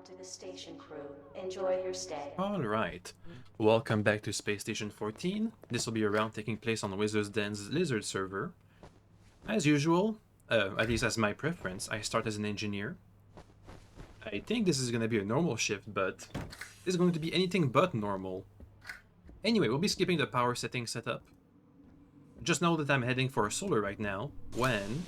to the station crew. Enjoy your stay. Alright, welcome back to Space Station 14. This will be a round taking place on Wizard's Den's Lizard server. As usual, at least as my preference, I start as an engineer. I think this is going to be a normal shift, but this is going to be anything but normal. Anyway, we'll be skipping the power setting setup. Just know that I'm heading for a solar right now, when...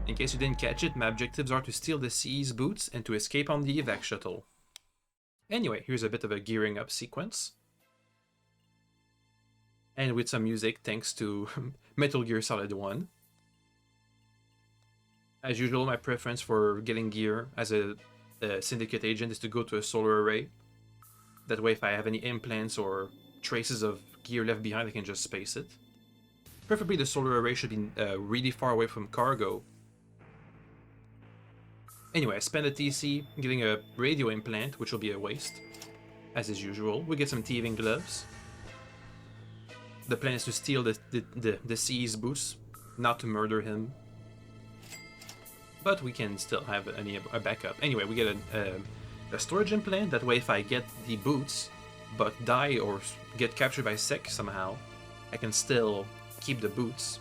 In case you didn't catch it, my objectives are to steal the CE's boots and to escape on the evac shuttle. Anyway, here's a bit of a gearing up sequence. And with some music thanks to Metal Gear Solid 1. As usual, my preference for getting gear as a Syndicate agent is to go to a solar array. That way if I have any implants or traces of gear left behind, I can just space it. Preferably the solar array should be really far away from cargo. Anyway, I spend a TC getting a radio implant, which will be a waste. As is usual. We get some thieving gloves. The plan is to steal the CE's boots, not to murder him. But we can still have a backup. Anyway, we get a storage implant. That way if I get the boots, but die or get captured by Sec somehow, I can still keep the boots.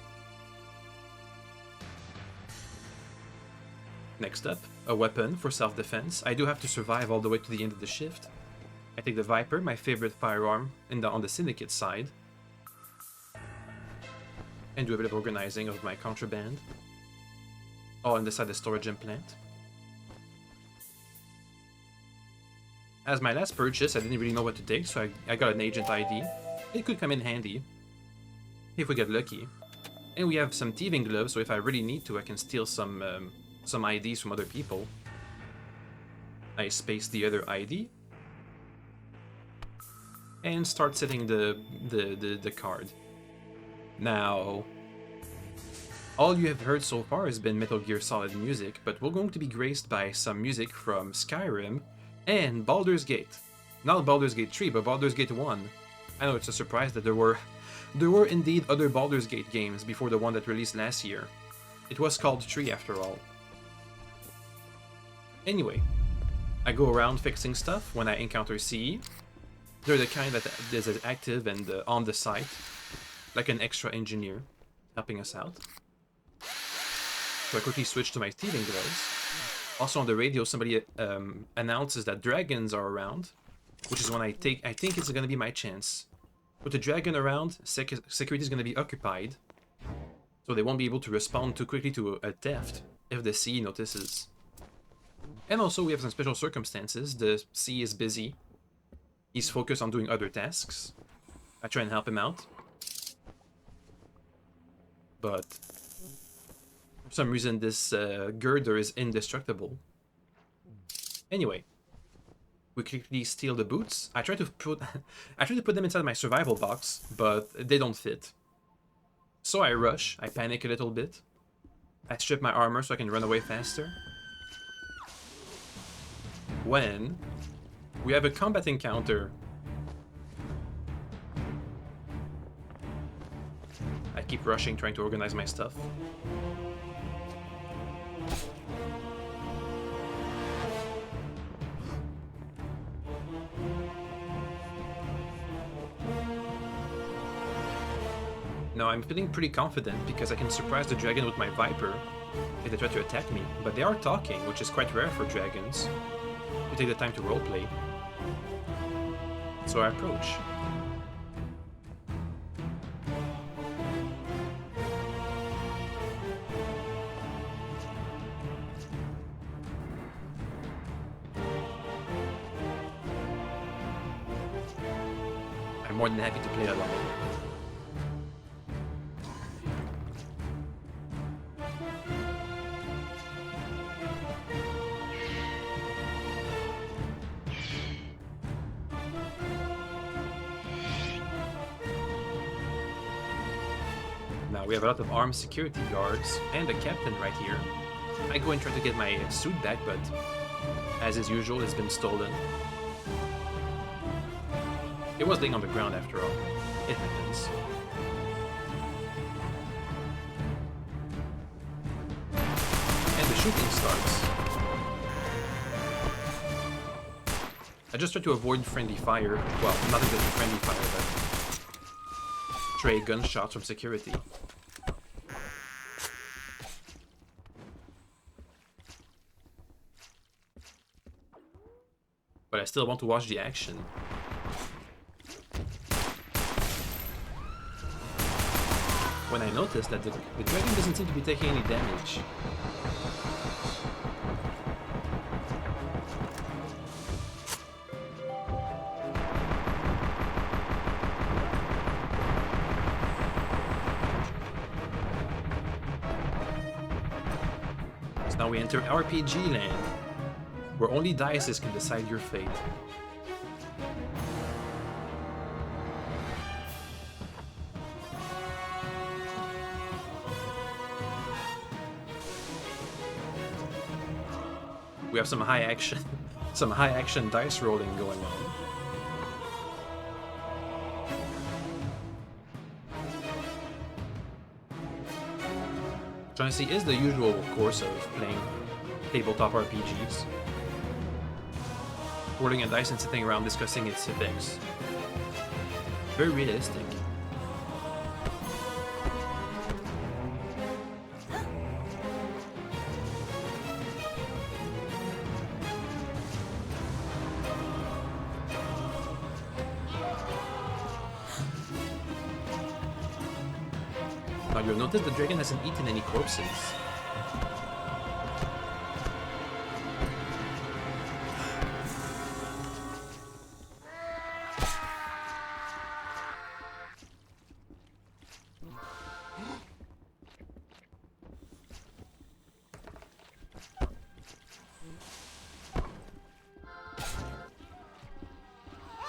Next up, a weapon for self-defense. I do have to survive all the way to the end of the shift. I take the Viper, my favorite firearm on the Syndicate side. And do a bit of organizing of my contraband. Oh, and decide the storage implant. As my last purchase, I didn't really know what to take, so I got an agent ID. It could come in handy, if we get lucky. And we have some thieving gloves, so if I really need to, I can steal some IDs from other people. I space the other ID. And start setting the card. Now, all you have heard so far has been Metal Gear Solid music, but we're going to be graced by some music from Skyrim and Baldur's Gate. Not Baldur's Gate 3, but Baldur's Gate 1. I know it's a surprise that there were indeed other Baldur's Gate games before the one that released last year. It was called 3 after all. Anyway, I go around fixing stuff when I encounter CE. They're the kind that is active and on the site, like an extra engineer helping us out. So I quickly switch to my thieving gloves. Also on the radio, somebody announces that dragons are around, which is when I think it's going to be my chance. With the dragon around, security is going to be occupied, so they won't be able to respond too quickly to a theft if the CE notices. And also we have some special circumstances. The CE is busy. He's focused on doing other tasks. I try and help him out. But for some reason this girder is indestructible. Anyway, we quickly steal the boots. I try to put them inside my survival box, but they don't fit. So I rush, I panic a little bit. I strip my armor so I can run away faster. When we have a combat encounter. I keep rushing, trying to organize my stuff. Now I'm feeling pretty confident because I can surprise the dragon with my Viper if they try to attack me, but they are talking, which is quite rare for dragons. You take the time to roleplay. So I approach. I'm more than happy to play along. Now we have a lot of armed security guards and a captain right here. I go and try to get my suit back, but as is usual, it's been stolen. It was laying on the ground after all. It happens. shooting starts. I just try to avoid friendly fire. Well, not even friendly fire, but stray gunshots from security. But I still want to watch the action. When I noticed that the dragon doesn't seem to be taking any damage. So now we enter RPG land, where only dice can decide your fate. We have some high action dice rolling going on. Trying to see is the usual course of playing tabletop RPGs. Rolling a dice and sitting around discussing its effects. Very realistic. Now you'll notice the dragon hasn't eaten any corpses.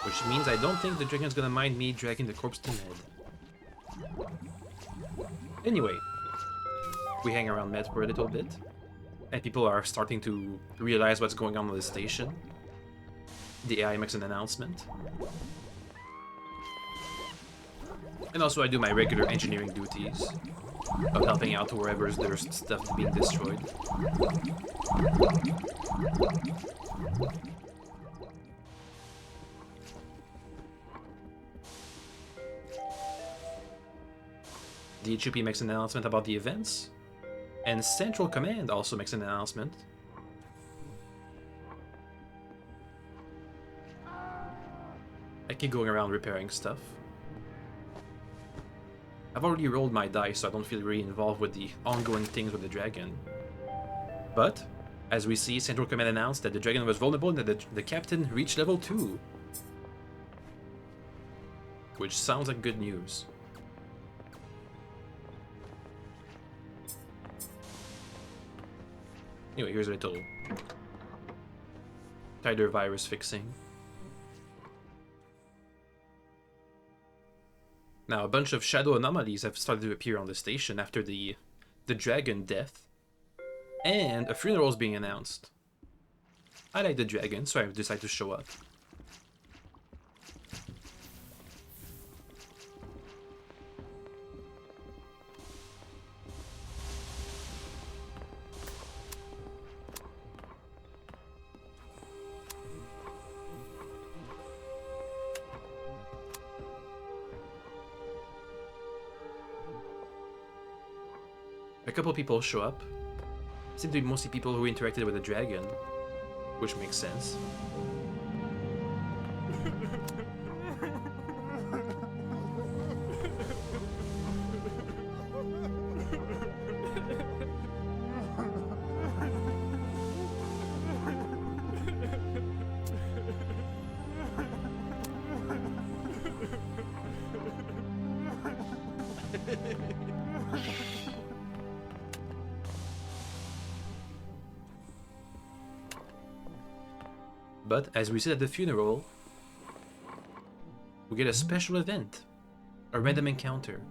Which means I don't think the dragon's gonna mind me dragging the corpse to Ned. Anyway, we hang around Med for a little bit, and people are starting to realize what's going on the station. The AI makes an announcement. And also I do my regular engineering duties of helping out wherever there's stuff being destroyed. The HUP makes an announcement about the events, and Central Command also makes an announcement. I keep going around repairing stuff. I've already rolled my dice, so I don't feel really involved with the ongoing things with the dragon. But, as we see, Central Command announced that the dragon was vulnerable and that the captain reached level 2. Which sounds like good news. Anyway, here's a little Tider virus fixing. Now, a bunch of shadow anomalies have started to appear on the station after the dragon death, and a funeral is being announced. I like the dragon, so I decided to show up. A couple people show up. Seem to be mostly people who interacted with the dragon, which makes sense. But, as we said at the funeral, we get a special event. A random encounter.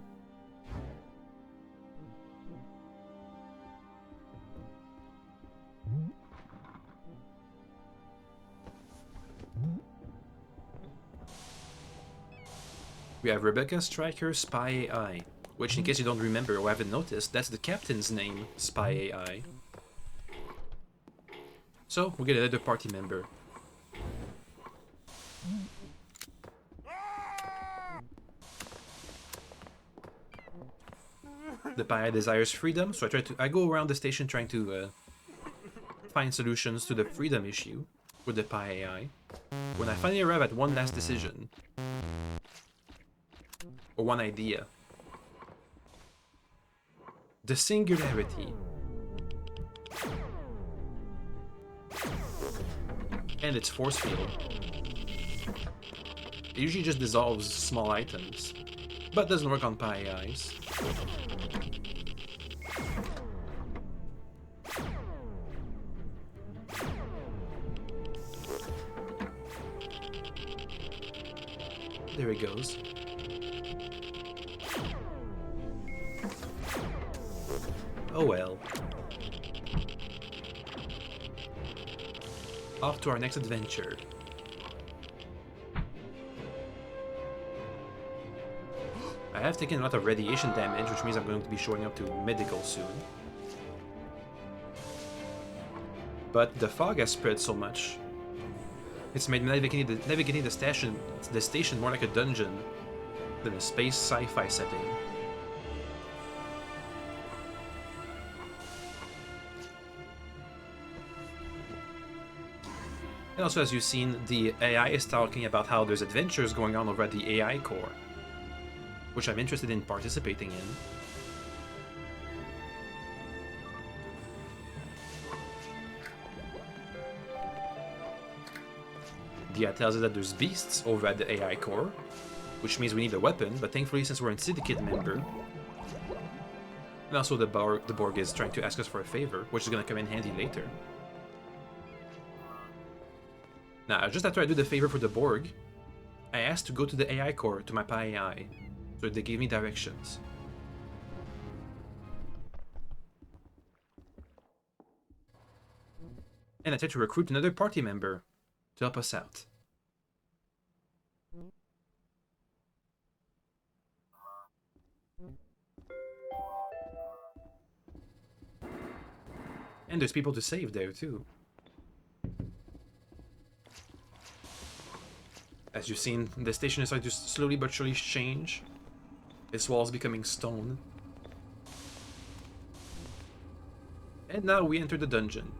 We have Rebecca Stryker Spy AI, which in case you don't remember or haven't noticed, that's the captain's name, Spy AI. So, we get another party member. The PI desires freedom, so I go around the station trying to find solutions to the freedom issue with the PI AI. When I finally arrive at one last decision, or one idea, the singularity and its force field. It usually just dissolves small items, but doesn't work on PI AIs. There it goes. Oh well. Off to our next adventure. I have taken a lot of radiation damage, which means I'm going to be showing up to medical soon. But the fog has spread so much, it's made navigating the station more like a dungeon than a space sci-fi setting. And also, as you've seen, the AI is talking about how there's adventures going on over at the AI core, which I'm interested in participating in. The AI tells us that there's beasts over at the AI core, which means we need a weapon, but thankfully since we're a Syndicate member, and also the Borg is trying to ask us for a favor, which is going to come in handy later. Now, just after I do the favor for the Borg, I asked to go to the AI core to my PI AI, so they gave me directions. And I tried to recruit another party member to help us out. And there's people to save there too. As you've seen, the station is starting to slowly but surely change. Its walls becoming stone. And now we enter the dungeon.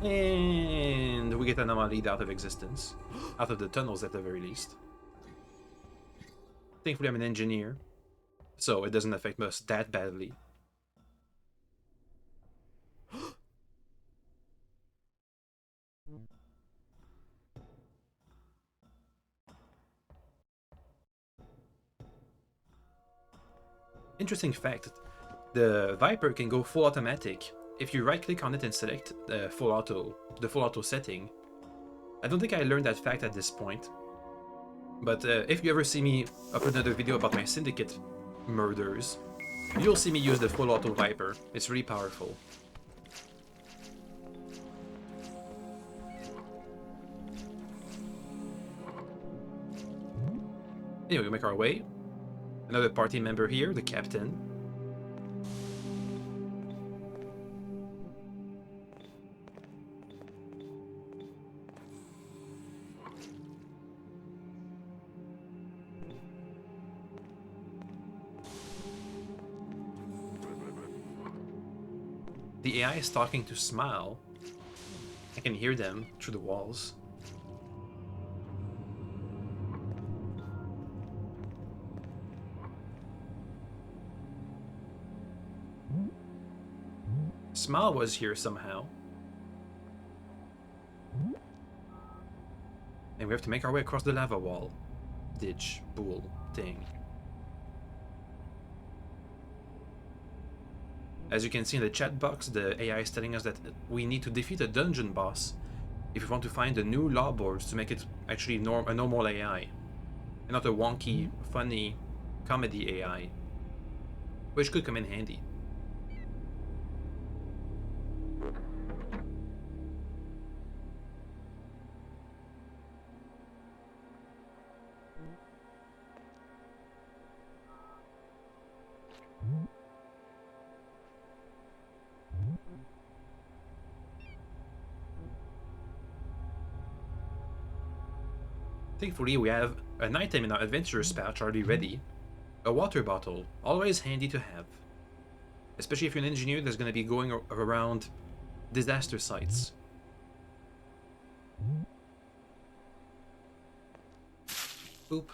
And we get anomaly out of existence. Out of the tunnels at the very least. Thankfully I'm an engineer, so it doesn't affect us that badly. Interesting fact, the Viper can go full automatic if you right click on it and select the full auto setting. I don't think I learned that fact at this point, but if you ever see me upload another video about my Syndicate murders, you'll see me use the full auto Viper. It's really powerful. Anyway, we make our way. Another party member here, the captain. The AI is talking to Smile. I can hear them through the walls. Smile was here somehow. And we have to make our way across the lava wall. Ditch, pool, thing. As you can see in the chat box, the AI is telling us that we need to defeat a dungeon boss if we want to find the new law boards to make it actually a normal AI. And not a wonky, funny, comedy AI. Which could come in handy. Thankfully, we have an item in our adventurer's pouch already ready. A water bottle, always handy to have. Especially if you're an engineer that's going to be going around disaster sites. Oop.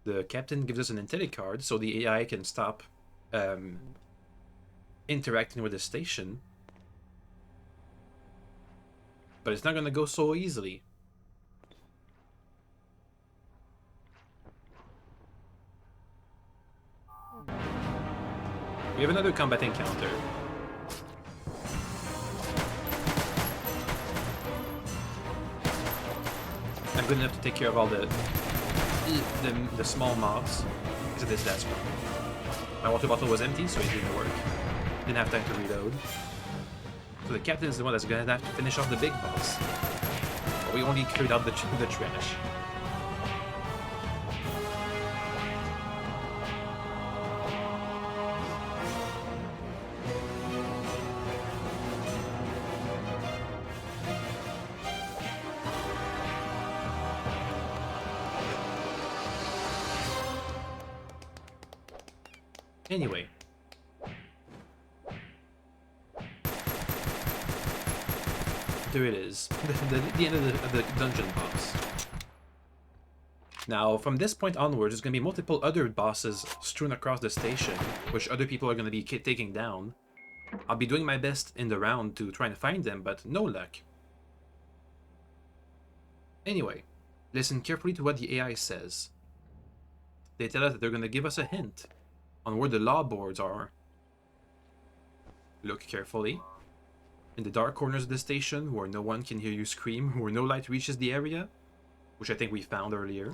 The captain gives us an intelli card so the AI can stop interacting with the station. But it's not going to go so easily. We have another combat encounter. I'm good enough to take care of all the small mobs. Except this last one. My water bottle was empty, so it didn't work. Didn't have time to reload. So the captain is the one that's gonna have to finish off the big boss. But we only cleared out the trash. Anyway. There it is. The end of the dungeon boss. Now, from this point onwards, there's going to be multiple other bosses strewn across the station, which other people are going to be taking down. I'll be doing my best in the round to try and find them, but no luck. Anyway, listen carefully to what the AI says. They tell us that they're going to give us a hint on where the law boards are. Look carefully. In the dark corners of the station, where no one can hear you scream, where no light reaches the area, which I think we found earlier,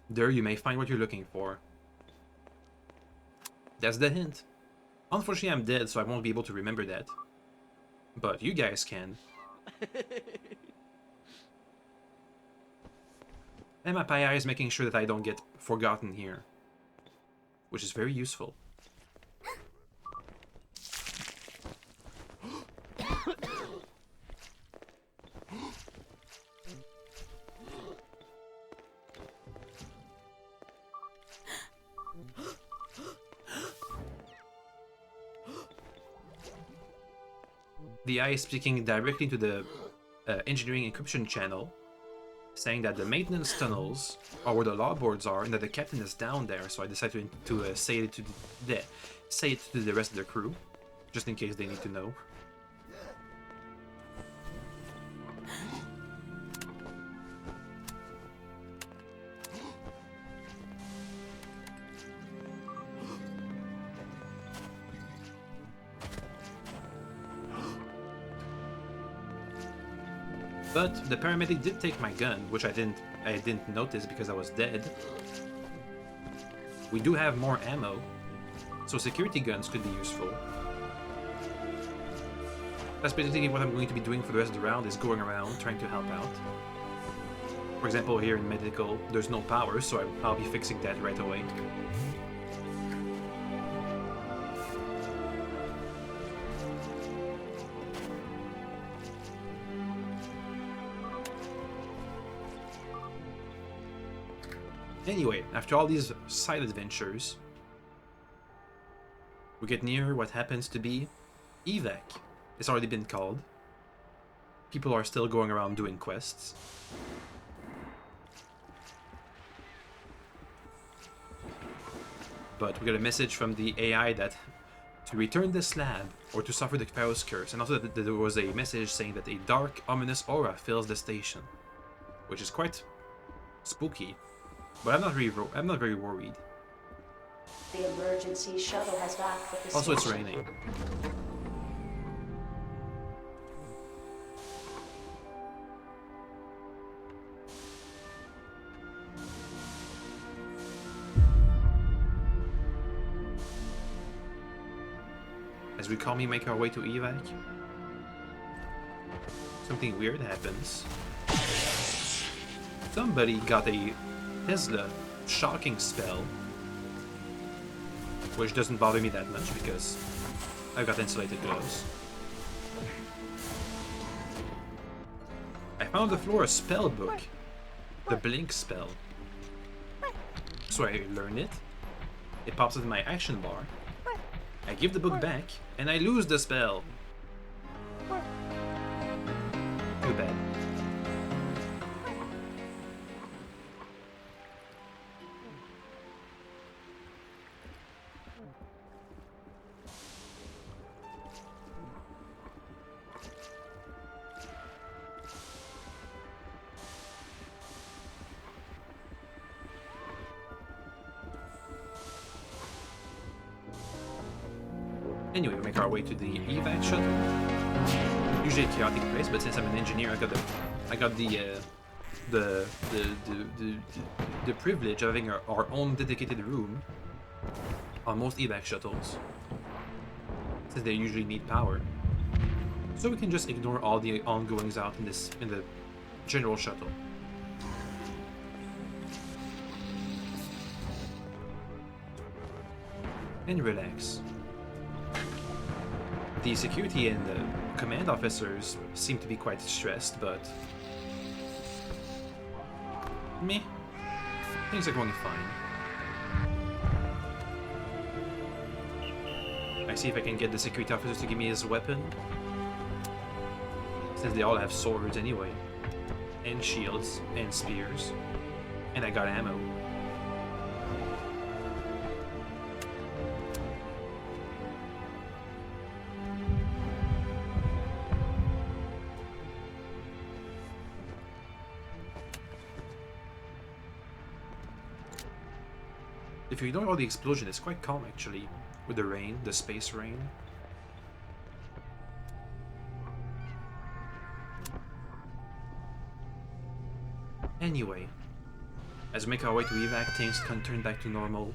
there you may find what you're looking for. That's the hint. Unfortunately, I'm dead, so I won't be able to remember that. But you guys can. And my PI is making sure that I don't get forgotten here, which is very useful. The AI is speaking directly to the engineering encryption channel, saying that the maintenance tunnels are where the law boards are and that the captain is down there, so I decided to say it to the rest of the crew, just in case they need to know. But the paramedic did take my gun, which I didn't notice because I was dead. We do have more ammo, so security guns could be useful. That's basically what I'm going to be doing for the rest of the round, is going around trying to help out. For example, here in medical, there's no power, so I'll be fixing that right away. Anyway, after all these side adventures, we get near what happens to be evac. It's already been called. People are still going around doing quests. But we got a message from the AI that to return the slab or to suffer the Pharaoh's curse, and also that there was a message saying that a dark, ominous aura fills the station, which is quite spooky. But I'm not very worried. The emergency shuttle has docked with the Also, it's station. raining. As we calmly make our way to evac, something weird happens. Somebody got a Tesla shocking spell, which doesn't bother me that much because I've got insulated gloves. Found on the floor a spell book. The blink spell. So I learn it. It pops up in my action bar. I give the book back, and I lose the spell. Too bad. Anyway, we make our way to the evac shuttle. Usually a chaotic place, but since I'm an engineer, I got the privilege of having our own dedicated room on most evac shuttles, since they usually need power. So we can just ignore all the ongoings out in the general shuttle. And relax. The security and the command officers seem to be quite stressed, but meh, things are going fine. I see if I can get the security officers to give me his weapon, since they all have swords anyway, and shields, and spears, and I got ammo. If you ignore all the explosion, it's quite calm actually, with the rain, the space rain. Anyway, as we make our way to evac, things can turn back to normal.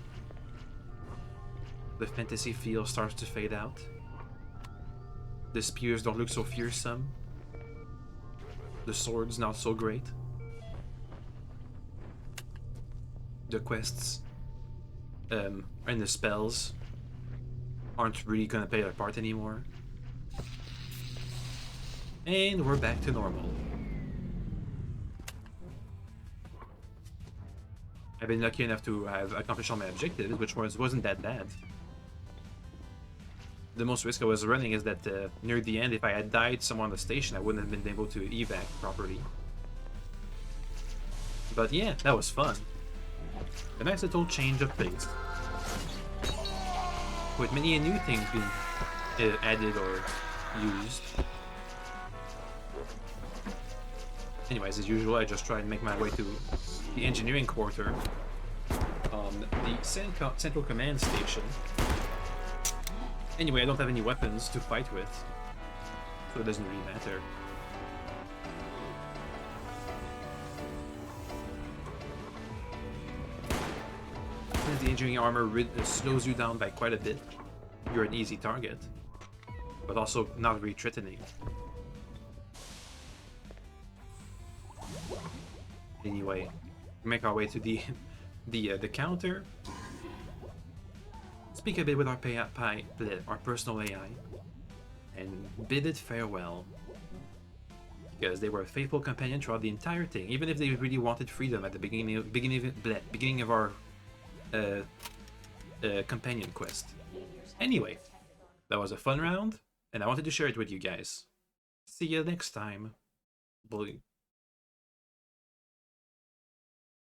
The fantasy feel starts to fade out. The spears don't look so fearsome. The sword's not so great. The quests and the spells aren't really gonna play their part anymore. And we're back to normal. I've been lucky enough to have accomplished all my objectives, which wasn't that bad. The most risk I was running is that near the end, if I had died somewhere on the station, I wouldn't have been able to evac properly. But yeah, that was fun. A nice little change of pace, with many new things being added or used. Anyways, as usual, I just try and make my way to the engineering quarter on the Central Command Station. Anyway, I don't have any weapons to fight with, so it doesn't really matter. Since the engineering armor slows you down by quite a bit, you're an easy target, but also not very threatening. Anyway, we make our way to the counter. Speak a bit with our personal AI, and bid it farewell, because they were a faithful companion throughout the entire thing, even if they really wanted freedom at the beginning of our companion quest. Anyway, that was a fun round, and I wanted to share it with you guys. See you next time. Bye.